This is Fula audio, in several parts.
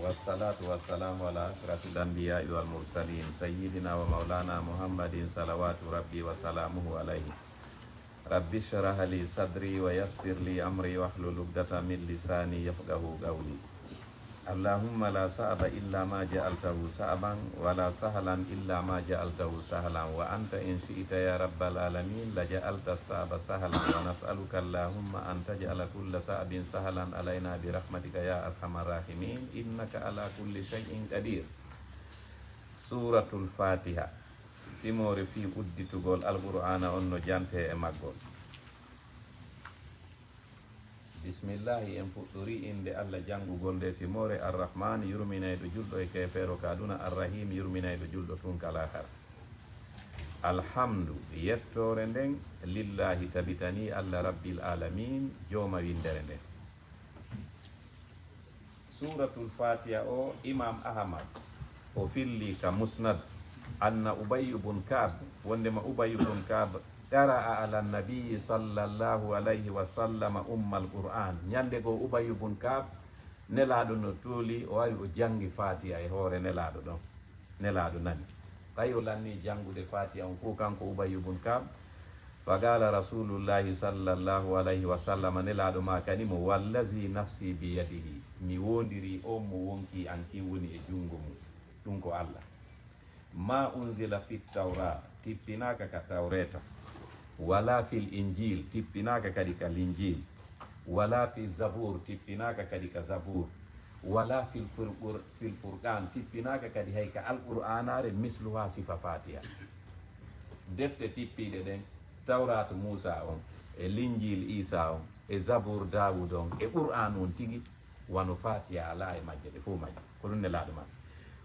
Wassalatu wassalamu ala asyrafil anbiya'i wal mursalin sayyidina wa maulana Muhammadin salawatu rabbi wa salamuhu alaihi. Rabbi syrah li sadri wa yassir li amri wahlul 'uqdatam min lisani yafqahu qawli. Allahumma la sa'aba illa ma ja'altahu sa'ban wa la sahlan illa ma ja'altahu sahlan wa anta in syi'ta ya rabbal alamin la ja'alta as-sa'ba sahlan wa nas'aluka Allahumma an taj'ala kulla sa'bin sahlan alaina bi rahmatika ya arhamar rahimin innaka ala kulli syai'in qadir. Suratul Fatiha simore fi udditugol Al-Qur'ana onno jante e maggol. Bismillahi en fuɗɗori inde Allah jangugol nde simore Ar-Rahman yurminayɗo julɗo e kefeero kaduna, Ar-Rahim yurminayɗo julɗo tun kalahara. Alhamdu yettore nden lillahi tabitani Allah rabbil alamin joma windere nden. Suratul Fatiha o Imam Ahmad o filli ka musnad anna Ubay ibn Ka'b wondema Ubay ibn Ka'b qara'a ala nabii sallallahu alayhi wa sallam ummal Qur'an. Ñande go Ubay ibn Ka'b nelaɗo no tooli o wari o jangi Fatiha e hoore nelaɗo ɗon. Nelaɗo nani tawi o lanni jangude Fatiha on fof kanko Ubay ibn Ka'b. Fa qala rasulullahi sallallahu alayhi wa sallam nelaɗo ma kanimo wallazi nafsi biyadihi, mi wondiri on mo wonki an ki woni e jungo mum ɗum ko Allah. Ma unzila fit tawrat tippinaka ka tawreta, wala fil injil tippinaka kadi ka linjil, wala fi zabur tippinaka kadi ka zabur, wala fil furqan tippinaka kadi hay ka alqur'anare misluha sifa Fatiha. Defte tippiɗe ɗen tawrat Musa on e linjil Isa on e zabur Dawud on e qur'an on tigi wano Fatiha ala e majje ɗe fof majje ko ɗum nelaɗo ma.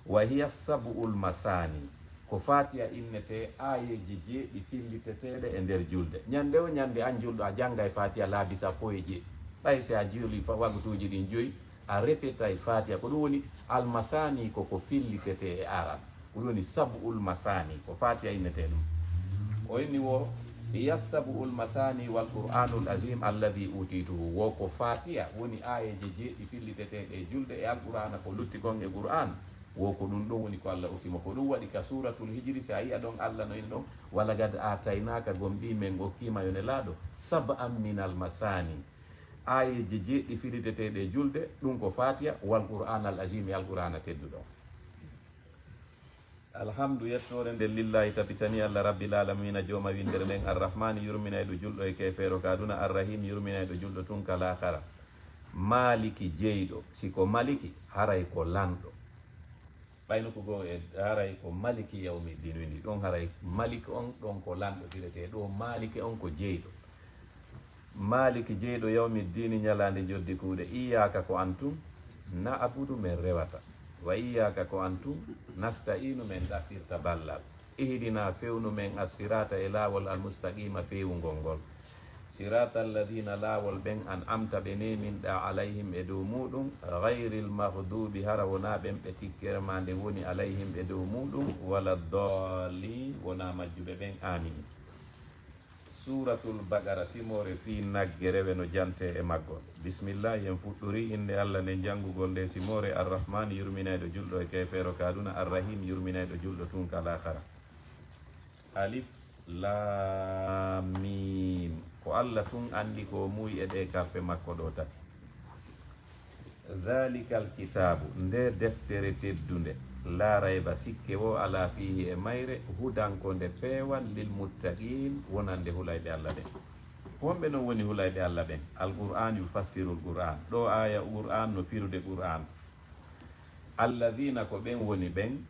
Wa hiya sab'ul masani ko Fatiha innete ayeji jeeɗi filliteteɗe e nder julde. Ñande o ñande an julɗo a jangga e Fatiha laabi sappo e jeeɗi. Ɓay si a juuli wagtuji ɗin joyi a répéta e Fatiha ko ɗum woni almasani koko fillitete e aran, ko ɗum woni sab'ul masani ko Fatiha innete ɗum. O inni wo hiya sab'ul masani wal qur'anul azim alladhi utituhu, wo ko Fatiha woni ayeji jeeɗi filliteteɗe e julde e alqur'ana ko lutti kon e qur'an, wo ko ɗum ɗon woni ko Allah okkimo. Ko ɗum waɗi ka suratul hijri si a yiya ɗon Allah no ini ɗon wala gad ataynaka gomɗi men gokkima yo nelaɗo sab'an minal masani, ayeji jeeɗɗi firiteteɗe e julde ɗum ko Fatiha wal qur'an al azim e alqur'ana tedduɗo. Alhamdu yettore nde lillahi tabitani Allah rabbil alamina joma windere nden. Ar-Rahman yurminayɗo julɗo e kefeero kaduna, Ar-Rahim yurminayɗo julɗo tun kalahara. Maliki jeyɗo, siko maliki haray ko lanɗo. ɓayno ko goo e haray ko maliki yawmi din windi ɗon haray maliki on ɗon ko lanɗo firete ɗo maliki on ko jeyɗo. Maliki jeyɗo yawmi dini ñalande joddi kuuɗe. Iyaka ko antum na abudu men rewata, wa iyaka ko antum nasta'inu men ɗaɓɓirta ballal. Ihdina fewnu men assirata e laawol almustaqima fewugol ngol. Sirata alladina laawol ɓen an amta ɓe neminɗa alayhim e dow muɗum, gayril mahdubi hara wona ɓen ɓe tikkere ma nde woni alayhim e dow muɗum, wala dallin wona majjuɓe ɓen, amin. Suratul Baqara simore fi nagge rewe no jante e maggol. Bismillahi en fuɗɗori inde Allah nde jangugol nde simore. Ar-Rahman yurminayɗo julɗo e kefeero kaduna, Ar-Rahim yurminayɗo julɗo tun kalahara. Alif lam mim, ko Allah tun andi ko muy e ɗe karfe makko ɗo tati. Dhalikal kitabu, nde deftere teddunde, la rayba sikke wo ala fihi e mayre, hudanko nde peewal lil muttaqin wonande hulayɓe Allah ɓen. Wonɓe non woni hulayɓe Allah ɓen. Al-Qur'an yufassirul Qur'an, ɗo aya Qur'an no firude Qur'an. Alladhina ko ɓen woni ɓen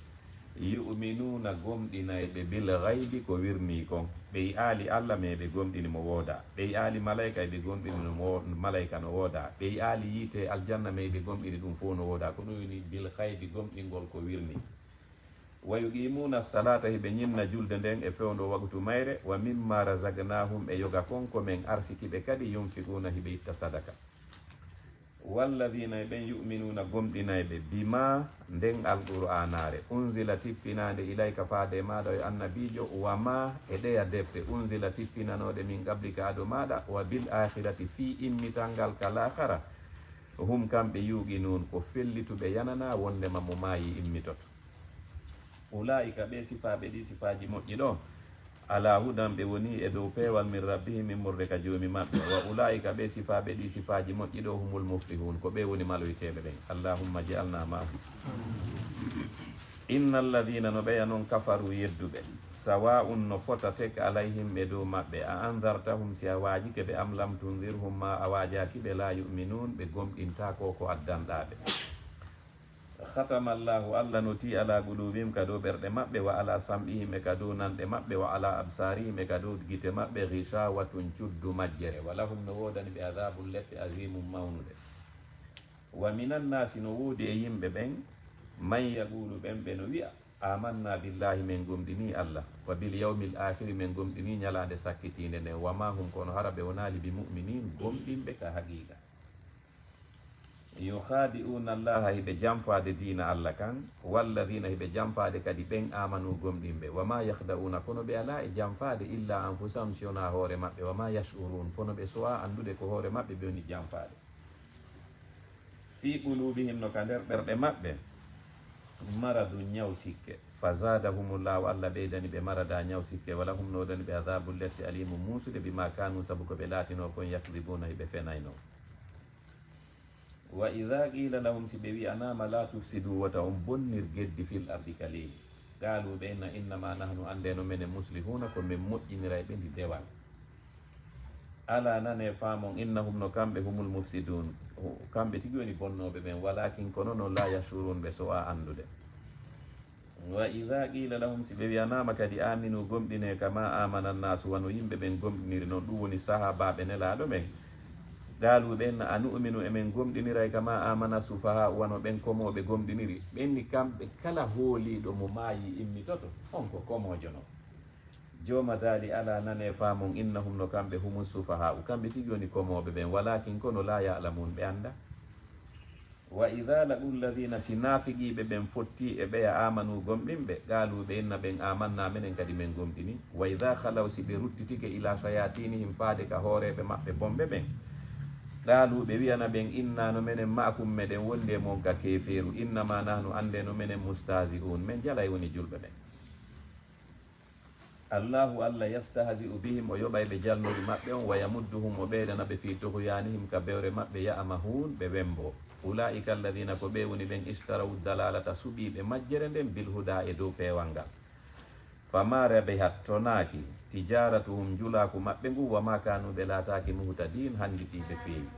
yu'minuna gomɗinayɓe bil ghaibi ko wirni kon. Ɓe aali Allah me ɓe gomɗini mo wooda, ɓe aali malaika ɓe gomɗini malaika no wooda, ɓe aali yiite aljanna me ɓe gomɗini ɗum fof no wooda. Ko ɗum woni bil ghaibi gomɗingol ko wirni. Wa yuqimuna salata, hiɓe ñinna julde nden e fewndo waktu mayre. Wa mimma razaqnahum, e yoga konko men arsikiɓe kadi yunfiquna hiɓe itta sadaka. Walladina ɓen yu'minuna gomɗinayɓe bima nden alqur'anare unzila tippinade ilayka faade maɗa e annabijo, wa ma e ɗeya defte unzila tippinanoɗe min qablika ado maɗa, wa bil akhirati fi immital ngal kalahara hum kamɓe yuuqinun ko fellituɓe yanana wondema mo maayi immitoto. ulaika ɓe sifaɓe ɗi sifaji moƴƴi ɗo ala hudan ɓe woni e dow peewal min rabbihim immorde ka joomi maɓɓe. wa ulaika ɓe sifaɓe ɗi sifaji moƴƴi ɗo humul muflihun ko ɓe woni maloyteɓe ɓen. allahumma ja'alna mahum. inna alladina no ɓeya noon kafaru yedduɓe sawa'un no fota tek alayhim ɓe dow maɓɓe a andartahum si a waajike ɓe am lam tundirhum ma a waajaki ɓe la yuminun ɓe gomɗinta ko ko addanɗaɓe. khatama allahu allah noti ala qulubihim ka dow ɓerɗe maɓɓe wa ala sam'ihim e ka dow nanɗe maɓɓe wa ala absarihim e ka dow gite maɓɓe ghishawatun cuddu majjere wa lahum no wodani ɓe adabun leppe azimum mawnude. wa minan nasi no woodi e yimɓe ɓen man yaqulu ɓen ɓe no wiya amanna billahi min gomɗini allah wa bil yawmil akhiri min gomɗini ñalade sakkitinde nden wa ma hum kono hara ɓe wonali bi muminin gomɗinɓe ka haqiqa. yukhadi'una allaha hiɓe jamfade dina allah kan walladina hiɓe jamfade kadi ɓen amanu gomɗinɓe wa ma yahda'una kono ɓe ala e jamfade illa anfusahum siwona hoore maɓɓe wa ma yash'urun kono ɓe sowa andude ko hoore maɓɓe ɓe woni jamfade. fi qulubihim no ka nder ɓerɗe maɓɓe maradu ñaw sikke fa zadahumullahu allah ɓeydani ɓe marada ñaw sikke wala hum nodani ɓe adabu lette alimu musude bima kanu sabu ko ɓe laatino kon yakdibuna hiɓe fenayno. wa ida qila lahum si ɓe wi'anama la tufsidu wata on bonnir geddi fil ardi ka leydi galu ɓe inna innama nahnu andeno menen muslihuna ko min moƴƴinira ɓe ndi dewal. ala nane famon innahum no kamɓe humul mufsidun kamɓe tigi woni bonnoɓe ɓen walakin kono no la yashurun ɓe so'a andude. wa ida qila lahum si ɓe wiyanama kadi aminu gomɗine kama amana nnasu wano yimɓe ɓen gomɗiniri noon ɗum woni sahabaɓe nelaɗo ɓen galu ɓen a nu'minu emen gomɗiniray kama amana sufaha wano ɓen komoɓe gomɗiniri ɓenni kamɓe kala hooliɗo mo maayi immitoto on ko komojo no. joma daali ala nane famon innahum no kamɓe humus sufaha kamɓe tigi woni komoɓe ɓen walakin kono la ya'lamun ɓe anda. wa ida laqu lladina si naafiqiɓe ɓen fotti e ɓeya amanu gomɗinɓe galuɓe inna ɓen amanna minen kadi min gomɗini. wa ida halaw si ɓe ruttitike ila shayatinihim faade ka hooreɓe maɓɓe bomɓe ɓen galuɓe wiyana ɓen inna no minen ma'akum meɗen wondi e mon ka keferu innama nahnu ande no minen mustahzi'un men jalay woni julɓe ɓen. allahu allah yastahzi'u bihim o yoɓay ɓe jalnori maɓɓe on wa yamudduhum o ɓeydana ɓe fi tohyanihim ka bewre maɓɓe ya'mahun ɓe wembo. ulaika alladina ko ɓe woni ɓen istaraw dalalata suɓiɓe majjere nden bil huda e dow peewal ngal. fama rabihat tonaki tijaratuhum julaku maɓɓe ngu wa ma kanu ɓe laataki muhtadin handitiɓe feewi.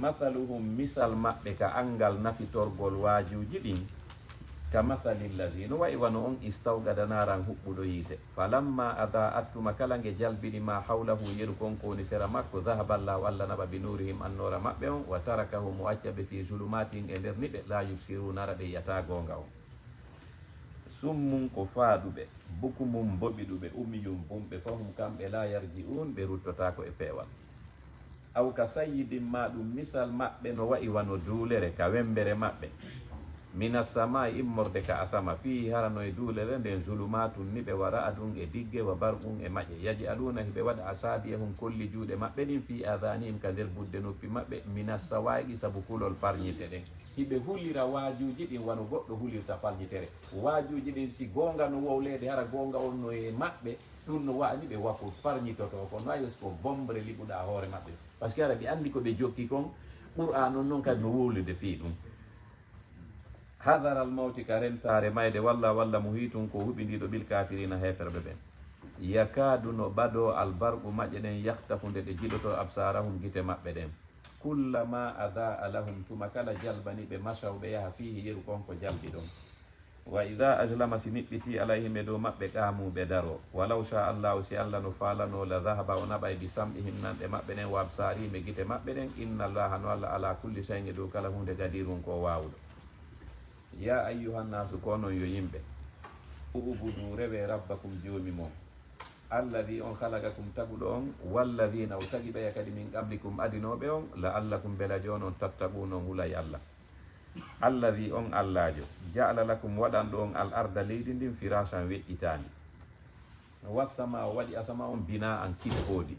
mathaluhum misal maɓɓe ka angal nafitorgol waajuji ɗin ka mathalil lazi no wayi wano on istawgada naran huɓɓuɗo yiite falamma ada attuma kala nge jalbiɗima hawlahu yeru konko woni sera makko dahaballahu allah naɓa bi nurihim annora maɓɓe on wa tarakahum o accaɓe fi zulumatin e nder niɓe la yubsiruna ara ɓe yiyata gonga on. summum ko faaɗuɓe bukumum boɓiɗuɓe umiyum bumɓe fahum kamɓe la yarji'un ɓe ruttotako e peewal. aw ka sayyidin ma ɗum misal maɓɓe no wayi wano duulere ka wembere maɓɓe mina sama immorde ka asama fi harano e duulere nden zulumatun ni ɓe wara aɗum e digge wa barɓum e maƴe yaji aluna hiɓe waɗa asabiyahum kolli juuɗe maɓɓe ɗin fi adanihim ka nder budde noppi maɓɓe mina sawaiqi sabu kulol parñite ɗen hiɓe hullira waajuji ɗin wano goɗɗo hullirta falñitere waajuji ɗin si gonga no wowlede hara gonga on no e maɓɓe ɗum no wani ɓe wakko farñitoto ko nayos ko bombre liɓuɗa hoore maɓɓe par ce que ara ɓe andi ko ɓe jokki kon qur'an on noon kadi no wowlude fi ɗum. hadaral mawti ka rentare mayde walla muhitun ko huɓidiɗo bil kafirina heferɓe ɓen yakadu no ɓaɗo albarqu maƴƴe ɗen yahtafunde ɗe jiɗoto absarahum gite maɓɓe ɗen kullama ada lahum tuma kala jalbani ɓe masaw ɓe yaha fihi yeru konko jalɓi ɗon. wa ida ajlama si niɓɓiti alayhim e dow maɓɓe qamu ɓe daro walaw sha allahu si allah no falano la dahaba o naɓa e bi sam'ihim nanɗe maɓɓe ɗen wa absarihim e gite maɓɓe ɗen inna allaha no allah ala kulli shay'in e dow kala hunde gadirun ko wawɗo. ya ayyuhannasu konon yo yimɓe ubudu rewe rabbakum joomi mon alladi on halagakum taguɗo on walladina o tagi ɓeya kadi min qablikum adinoɓe on la allakum bela jonon tattaqunon hulay allah. alladi on allajo ja'ala lakum waɗanɗo on al arda leydi ndin firasan weƴƴitandi wassama o waɗi asama on bina an kippodi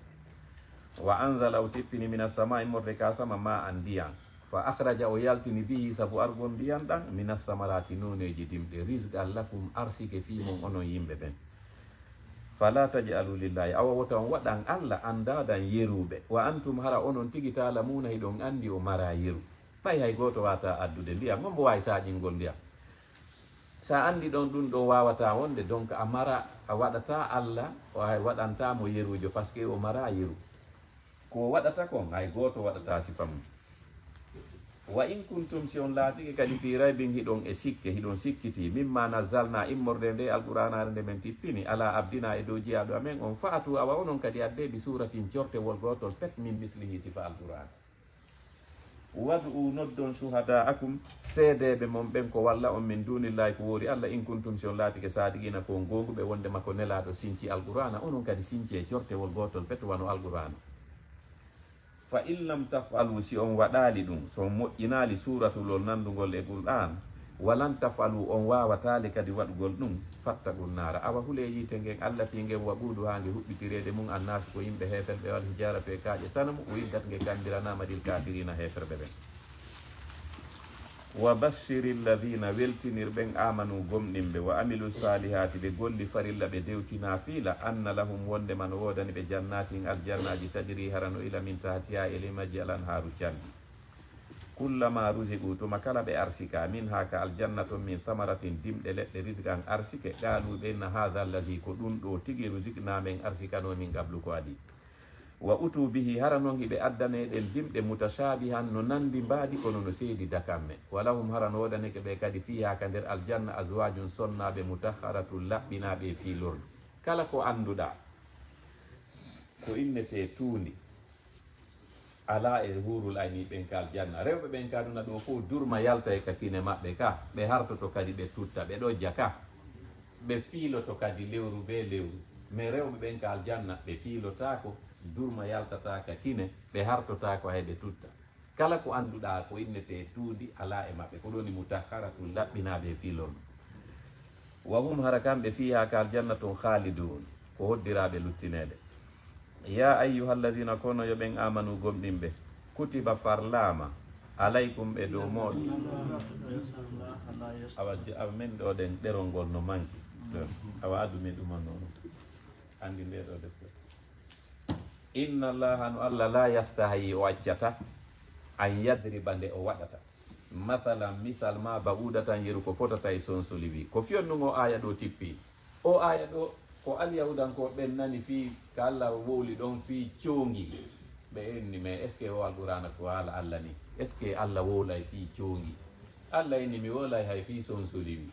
wa anzala o teppini mina sama immorde ka sama ma an ndiyan fa akhraja o yaltini bihi sabu argon ndiyan ɗan minas samarati noneji dimɗe risqan lakum arsike fimon onon yimɓe ɓen fala tajalu lillahi awa wota on waɗan allah andadan yeruɓe wa antum hara onon tigi talamuna hiɗon andi o mara yeru ɓay hay goto wata addude ndiyam on mbo wawi saƴingol ndiyam sa andi ɗon ɗum ɗo wawata wonde donc a mara a waɗata allah o hay waɗantamo yerujo par ce que o mara yeru ko waɗata kon hay goto waɗata sifa mum wa in kuntum si on laatike kadi fi raybin hiɗon e sikke hiɗon sikkiti mimma nazzalna immorde nde alquranare nde men tippini ala abdina e dow jiyaɗo amen on faatu awa onon kadi adde bi suratin cortewol gotol pet min mislihi sifa alquran wadu noddon shuhada akum seedeɓe mon ɓen ko walla on min dunillahi ko woori allah in kuntum si on laatike sadigina ko gonguɓe wonde makko nelaɗo sinci alqurana onon kadi sinci e cortewol gotol pet wano alqurana fa in lam tafalu si on waɗali ɗum so on moƴƴinali suratulol nandugol e qur'an walan tafalu on wawatali kadi waɗugol ɗum fattagol nara awa huule yite ngen allati ngen waɓudu ha nge huɓɓitirede mum annasu ko yimɓe heferɓe wal hijara pe kaaƴe sanamu o yiddat nge kandiranama dil kafirina heferɓe ɓen wa bashiri lladina weltinirɓen amanu gomɗinɓe wa amilu salihati ɓe golli farilla ɓe dewtina fiila anna lahum wonde man wodani ɓe jannatin aljannaji tajri harano ila min tahtiha e limaji alan haru canɗi kullama rusiqu tuma kala ɓe arsika min ha ka aljanna ton min samaratin dimɗe leɗɗe risqan arsike qalu ɓenna hadha allazi ko ɗum ɗo tigi rusiqnamen arsikanomin qablu ko adi wa utu bihi hara noon hiɓe addaneɗen dimɗe mutashabihan no nandi mbaɗi kono no seedi dakamme walahum hara no wodaneke ɓe kadi fiha ka nder aljanna aswajum sonnaɓe mutahharatu laɓɓinaɓe fi lordu kala ko anduɗa ko innete tuundi ala e hurul ayni ɓen ka aljanna rewɓe ɓen kaduna ɗo fof durma yalta e kakine maɓɓe ka ɓe hartoto kadi ɓe tutta ɓe ɗojja ka ɓe fiiloto kadi lewru be lewru mais rewɓe ɓen ka aljanna ɓe fiilotako durma yaltata ka kine ɓe hartotako hay ɓe tutta kala ko anduɗa ko innete tuudi ala e maɓɓe ko ɗoni mutahharatu laɓɓinaɓe fiilon wa hum hara kamɓe fiha ka aljanna ton khalidun ko hoddiraɓe luttinede ya ayyuhallazina kono yo ɓen amanu gomɗinɓe kutiba farlama alaykum ɓe dow moɗo awa men ɗo ɗen ɗerol ngol no manki awa adumi ɗuma noon andi nde ɗo defte inna allaha no allah la yastahi o accata an yadriba nde o waɗata mathalan misal ma ba'uda tan yeru ko fotata e sonsoli wi ko fiyonnugo aya ɗo tippi o aya ɗo ko alyahudanko ɓen nani fi ka allah wowli ɗon fi coŋgi ɓe enni mais est ce que o alqurana ko haala allah ni est ce que allah wowlay fi coŋgi allah inni mi wolay hay fi sonsoli wi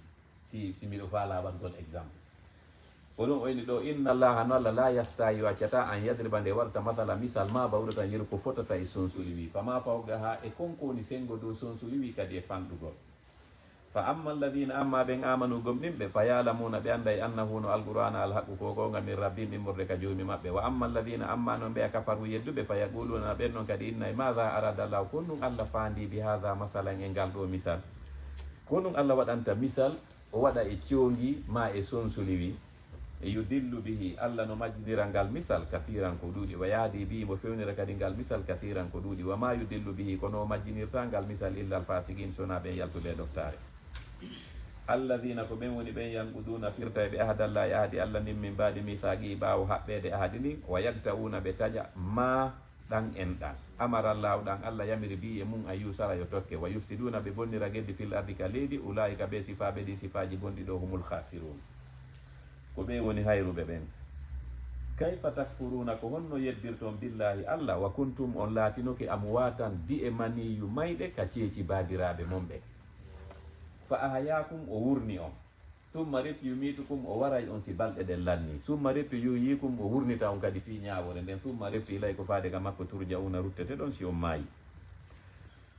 si miɗo faala waɗgol exemple oɗon o inni ɗo inna allaha no allah la yastahi waccata an yadriba nde warta mathala misal ma bawɗo tan yeru ko fotata e sonsoli wi fama fawga ha e konkoni sengo dow sonsoli wi kadi e fanɗugol fa amma alladina amma ɓen amanu gomɗinɓe fa yalamuna ɓe anda e annahu no alqur'ana alhaqqu ko gonga min rabbim immorde ka joomi maɓɓe wa amma alladina amma noon ɓe a kafaru yedduɓe fa yaquluna ɓen noon kadi inna e maha arada llahu kon ɗum allah fandi bi hada masalan e ngal ɗo misal kon ɗum allah waɗanta misal o waɗa e coŋgi ma e sonsoli wi e yudillu bihi allah no majjidira ngal misal kathiran ko ɗuuɗi wa yaadi bihi mo fewnira kadi ngal misal kathiran ko ɗuuɗi wa ma yudillu bihi kono majjinirta ngal misal illa alfasiqin sona ɓen yaltuɓe doktare alladina ko ɓen woni ɓen yanquduna firta e ɓe ahadallahi ahadi allah nin min mbaɗi mithaqi ɓawo haɓɓede ahadi ni wa yagtauna ɓe taƴa ma ɗan en ɗan amarallahu ɗan allah yamiri bi e mum a yusara yo tokke wa yufsiduna ɓe bonnira geddi fil ardi ka leydi ulaika ɓe sifaɓe ɗi sifaji gonɗi ɗo humul khasirun ko ɓe woni hayruɓe ɓen kayfa takfuruna ko honno yeddirton billahi allah wa kuntum on laatinoke amwatan di e maniyu mayɗe ka ceeci babiraɓe mon ɓe fa ahayakum o wurni on summa retti yumitukum o waray on si balɗe ɗen lanni summa retti yuyikum o wurnita on kadi fi ñawore nden summa retti ilay ko faade ga makko turjauna ruttete ɗon si on maayi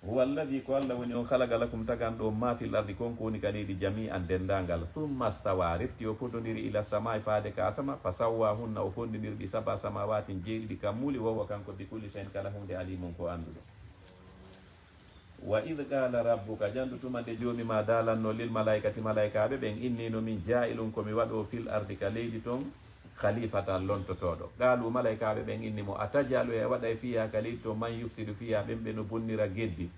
huwa alladi ko allah woni on halaga lakum tagan ɗo ma fil ardi konko woni ka leydi jami an dendagal summa stawa retti o fotodiri ila sama e faade ka asama fa sawwa hunna o fondidirɗi saba samawatin jeeɗiɗi kammuli wowa kanko bi kulli shay'in kala hunde alimum ko anduɗo wa id qala rabbuka jandutuma de joomi ma dalanno lil malaikati malaikaɓe ɓen inni no min jailum komi waɗo fil ardi ka leydi ton khalifatan lontotoɗo qaalu malaikaɓe ɓen inni mo atajalu e waɗa e fiya ka leydi to man yufsidu fiya ɓen ɓe no bonnira geddi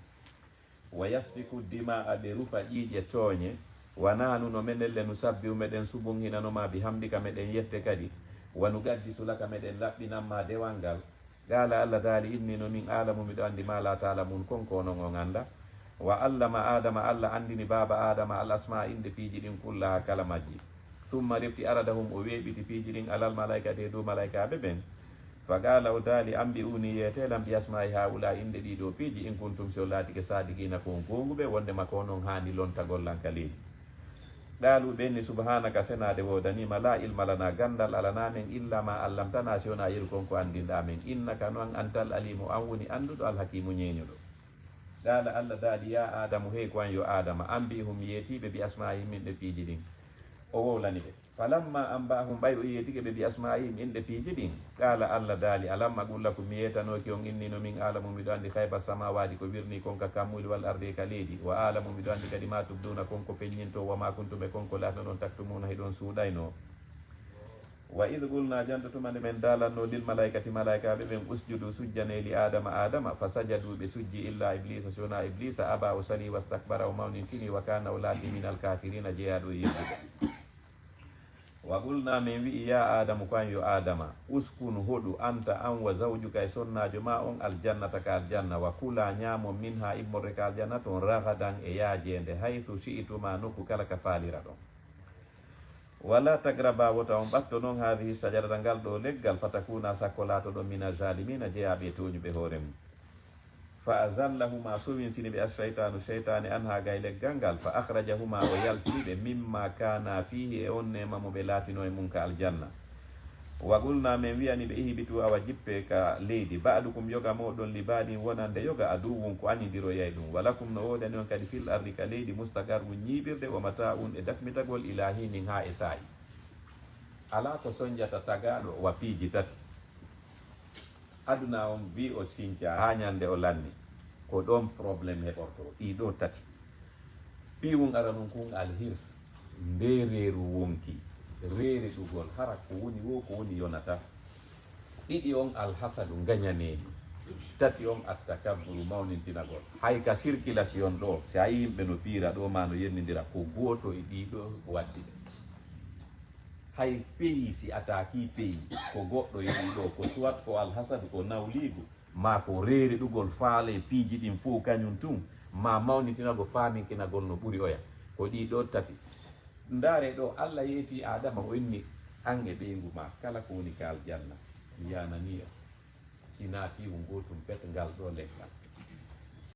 wa yasfiku dima'a ɓe rufa ƴiiƴe tooñe wa nahnu no menelle nu sabbihu meɗen subun hinanoma bi hamdika meɗen yette kadi wanu gaddi sulaka meɗen laɓɓinanma dewal ngal qala allah taali inni no min alamu miɗo andi ma la taalamun konko onon on anda wa allama adama allah andini baba adama al asma inde piiji ɗin kullaha kala majji thumma refti aradahum o weeɓiti piiji ɗin alal malaikate dow malaikaɓe ɓen fa qala o taali ambi uni yetelam bi asma'i haula inde ɗiɗo piiji in kuntum so laatike sadikina kon gonguɓe wondema ko noon hani lontagollanka leydi ɗaalu ɓenni subhanaka senade wodanima la ilma lana gandal alana men illa ma allamtana si wona yeru konko andinɗa men innaka noon antal alimu an woni anduɗo alhakimu ñeñuɗo qala allah daali ya adamu hey ko an yo adama ambihum yetiɓe bi asma'ihim min ɗe piiji ɗin o wowlani ɓe falamma ambahum ɓay o yetike ɓe bi asma'ihim inɗe piiji ɗin qala allah daali alamma gullakum mi yetanoki on innino min alamu miɗo andi hayba samawadi ko wirni konka kammuli wal arde ka leydi wa alamu miɗo andi kadi ma tubduna konko feññinto wama kuntume konko latno ɗon taktumuna heɗon suuɗayno wa id gulna jantotumande men dalanno lil malaikati malaikaɓe ɓen usjudu sujjane li adama fa sajadu ɓe sujji illa iblisa sona iblisa aba o sali wastakbara o mawnintini wa kana o laati min alkafirina jeeyaɗo e yettude wa gulna min wi'i ya adamu ko an yo adama uskun hoɗu anta an wa zawjuka e sonnajo ma on aljannata ka aljanna wa kula ñaamo min ha immorde ka aljanna toon ragadan e yaajede haythu shi'tuma nokku kala ka faalira ɗon wala tagraba wota on ɓatto noon hadihi sajarata ngal ɗo leggal fatakuna sakko laatoɗo mina zalimina jeyaɓe toñuɓe hoore mum fa azallahuma sowinsini ɓe asheytanu cheytane an ha gay leggal ngal fa akhrajahuma o yaltiniɓe mimma kana fihi e on nemamo ɓe laatino e mum ka aljanna wa gulna min wiyani ɓe ihibitu awa jippe ka leydi baɗukum yoga moɗon libadin wonande yoga aduwum ko añidiroyay ɗum walakum no wodani on kadi fil ardi ka leydi mustagar um ñiɓirde wa mata un e dakmitagol ilahinin ha e saayi ala ko soñjata tagaɗo wa piiji tati aduna on wi o sinca ha ñande o lanni ko ɗon probléme heɓorto ɗiɗo tati piwum ara nun kun alhirs ndereru wonki reere ɗugol hara ko woni wo ko woni yonata ɗiɗi on alhasadu gañaneni tati on attakabburu mawnintinagol hay ka circulation ɗo si a yimɓe no piira ɗo ma no yennidira ko goto e ɗiɗo waddi ɓe hay pays si ataki pays ko goɗɗo e ɗiɗo ko soit ko alhasadu ko nawligu ma ko reere ɗugol faale piiji ɗin fof kañum tun ma mawnitinago faminkinagol no ɓuri oya ko ɗiɗo tati ndaare ɗo allah yeeti adama o inni an e ɓeygu ma kala ko woni ka aljanna yananiya sina piwu gotum pet ngal ɗo leggal